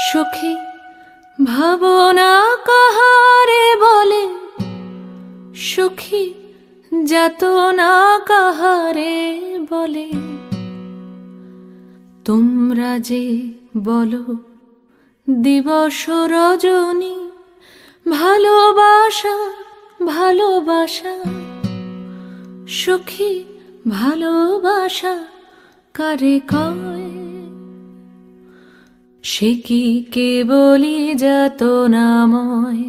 সুখী ভাবনা কাহারে বলে, সুখী যাতনা কাহারে বলে। তোমরা যে বলো দিবস রজনী, ভালোবাসা ভালোবাসা। সুখী ভালোবাসা কারে কয়? সে কি কেবলি যাতনাময়,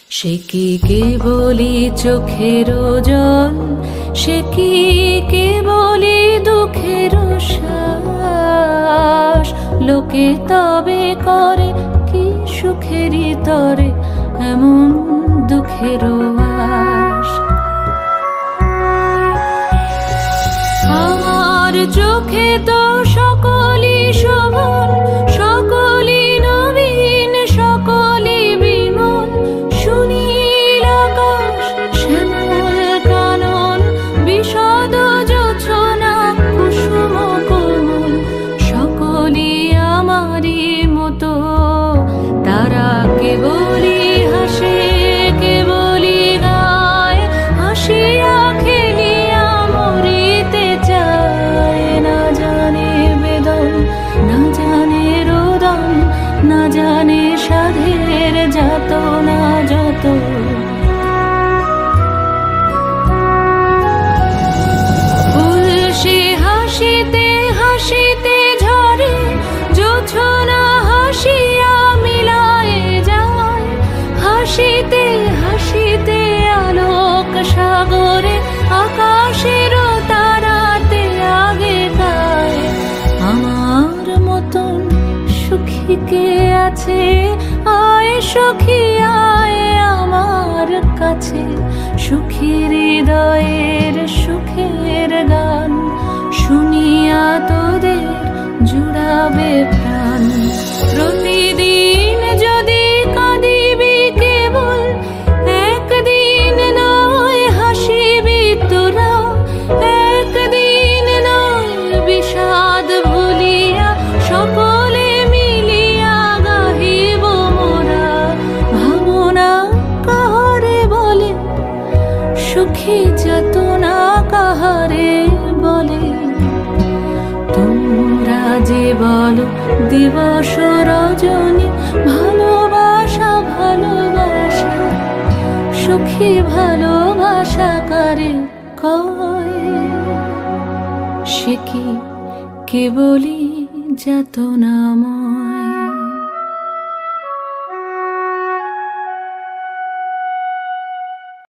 সে কি কেবলি চোখের জল, সে কি কেবলি দুঃখের শ্বাস। লোকে তবে করে কি সুখেরই তরে এমন দুঃখের আশ। আমার চোখে তো সকলই শোভন, সকলই নবীন, সকলই বিমল। সুনীল আকাশ, শ্যামল কানন, বিশদ জোছনা, কুসুম কোমল, সকলই আমারই মতো। তারা কেবলই হাসে, কেবলই গায়, হাসিয়া খেলিয়া মরিতে চায়। না জানে বেদন, না জানে রোদন, না জানে সাধের যাতনা যত। ফুল সে হাসিতে হাসিতে ঝরে, জোছনা হাসিয়া মিলায় যায়। হাসিতে হাসিতে আলোক সাগরে, আকাশের তারাতে আগে গায়। আমার মতন সুখী কে আছে? আয় সখী আয় আমার কাছে। সুখী হৃদয়ের সুখের গান শুনিয়া তোদের জুড়াবে প্রাণ। প্রতিদিন যদি কাঁদিবি কেবল, একদিন নয় হাসিবি তোরা। একদিন নয় বিষাদ ভুলিয়া, সকলে মিলিয়া গাহিব মোরা। ভাবনা কাহারে বলে, সুখী যাতনা কাহারে বলে। তোমরা যে বলো দিবস রজনী, ভালোবাসা ভালোবাসা। সুখী ভালোবাসা কারে কয়? সে কি কেবলি যাতনাময়।